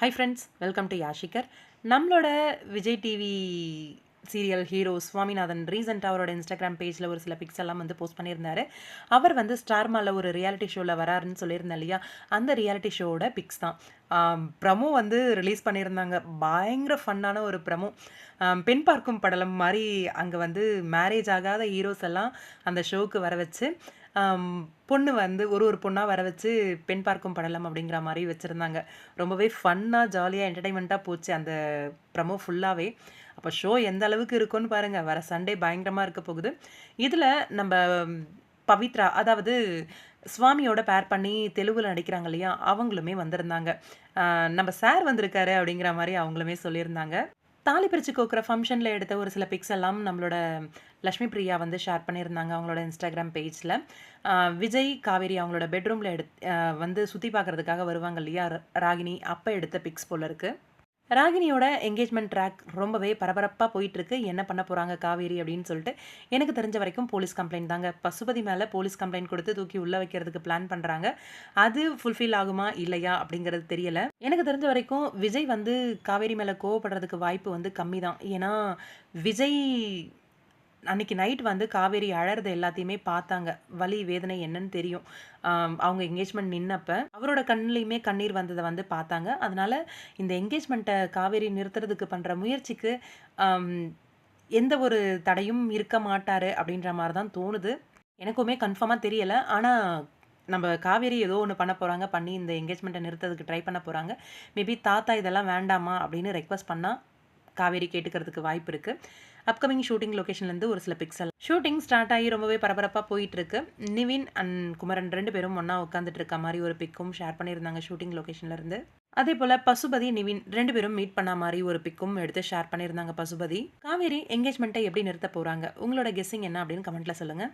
Hi friends, welcome to யாஷிகர். நம்மளோட Vijay TV serial hero Swaminathan ரீசெண்டாக அவரோட இன்ஸ்டாகிராம் பேஜில் ஒரு சில பிக்ஸ் எல்லாம் வந்து போஸ்ட் பண்ணியிருந்தாரு. அவர் வந்து ஸ்டார்மால ஒரு ரியாலிட்டி ஷோவில் வராருன்னு சொல்லியிருந்தேன் இல்லையா, அந்த ரியாலிட்டி ஷோவோட பிக்ஸ் தான். ப்ரமோ வந்து ரிலீஸ் பண்ணியிருந்தாங்க. பயங்கர ஃபன்னான ஒரு ப்ரமோ. பெண் பார்க்கும் படலம் மாதிரி அங்கே வந்து மேரேஜ் ஆகாத ஹீரோஸ் எல்லாம் அந்த ஷோவுக்கு வர வச்சு பொண்ணு வந்து ஒரு பொண்ணாக வர வச்சு பெண் பார்க்கும் படலம் அப்படிங்கிற மாதிரி வச்சுருந்தாங்க. ரொம்பவே ஃபன்னாக ஜாலியாக என்டர்டைன்மெண்ட்டாக போச்சு அந்த ப்ரமோ ஃபுல்லாகவே. அப்போ ஷோ எந்த அளவுக்கு இருக்குன்னு பாருங்கள். வர சண்டே பயங்கரமாக இருக்க போகுது. இதில் நம்ம பவித்ரா, அதாவது சுவாமியோட பேர் பண்ணி தெலுங்குல நடிக்கிறாங்க இல்லையா, அவங்களுமே வந்திருந்தாங்க. நம்ம சார் வந்திருக்காரு அப்படிங்கிற மாதிரி அவங்களுமே சொல்லியிருந்தாங்க. தாலி பிரிச்சு கோக்குற ஃபங்ஷனில் எடுத்த ஒரு சில பிக்ஸ் எல்லாம் நம்மளோட லக்ஷ்மி பிரியா வந்து ஷேர் பண்ணியிருந்தாங்க அவங்களோட இன்ஸ்டாகிராம் பேஜில். விஜய், காவேரி அவங்களோட பெட்ரூமில் வந்து சுற்றி பார்க்குறதுக்காக வருவாங்க இல்லையா ராகினி, அப்போ எடுத்த பிக்ஸ் போல இருக்குது. ராகினியோட என்கேஜ்மெண்ட் ட்ராக் ரொம்பவே பரபரப்பாக போயிட்டுருக்கு. என்ன பண்ண போகிறாங்க காவேரி அப்படின்னு சொல்லிட்டு எனக்கு தெரிஞ்ச வரைக்கும் போலீஸ் கம்ப்ளைண்ட் தாங்க. பசுபதி மேலே போலீஸ் கம்ப்ளைண்ட் கொடுத்து தூக்கி உள்ளே வைக்கிறதுக்கு பிளான் பண்ணுறாங்க. அது ஃபுல்ஃபில் ஆகுமா இல்லையா அப்படிங்கிறது தெரியலை. எனக்கு தெரிஞ்ச வரைக்கும் விஜய் வந்து காவேரி மேலே கோவப்படுறதுக்கு வாய்ப்பு வந்து கம்மி தான். ஏன்னா விஜய் அன்னைக்கு நைட் வந்து காவேரி அழறது எல்லாத்தையுமே பார்த்தாங்க. வலி வேதனை என்னன்னு தெரியும். அவங்க என்கேஜ்மெண்ட் நின்னப்ப அவரோட கண்ணுலையுமே கண்ணீர் வந்ததை வந்து பார்த்தாங்க. அதனால இந்த என்கேஜ்மெண்ட்டை காவேரி நிறுத்துறதுக்கு பண்ணுற முயற்சிக்கு எந்த ஒரு தடையும் இருக்க மாட்டார் அப்படின்ற மாதிரி தான் தோணுது. எனக்குமே கன்ஃபார்மாக தெரியலை. ஆனால் நம்ம காவேரி ஏதோ ஒன்று பண்ண போகிறாங்க, பண்ணி இந்த என்கேஜ்மெண்ட்டை நிறுத்துறதுக்கு ட்ரை பண்ண போகிறாங்க. மேபி தாத்தா இதெல்லாம் வேண்டாமா அப்படின்னு ரெக்வஸ்ட் பண்ணால் காவேரி கேட்டுக்கிறதுக்கு வாய்ப்பு இருக்குது. அப்கமிங் ஷூட்டிங் லொக்கேஷன்லேருந்து ஒரு சில பிக்சல் ஷூட்டிங் ஸ்டார்ட் ஆகி ரொம்பவே பரபரப்பாக போயிட்டுருக்கு. நிவின் அண்ட் குமரன் 2 பேரும் ஒன்றா உட்காந்துட்டு இருக்க மாதிரி ஒரு பிக்கும் ஷேர் பண்ணியிருந்தாங்க ஷூட்டிங் லொக்கேஷன்லேருந்து. அதே போல் பசுபதி, நிவின் 2 பேரும் மீட் பண்ண மாதிரி ஒரு பிக்கும் எடுத்து ஷேர் பண்ணியிருந்தாங்க பசுபதி. காவேரி என்கேஜ்மெண்ட்டை எப்படி நிறுத்த போகிறாங்க, உங்களோட கெஸ்ஸிங் என்ன அப்படின்னு கமெண்ட்டில் சொல்லுங்கள்.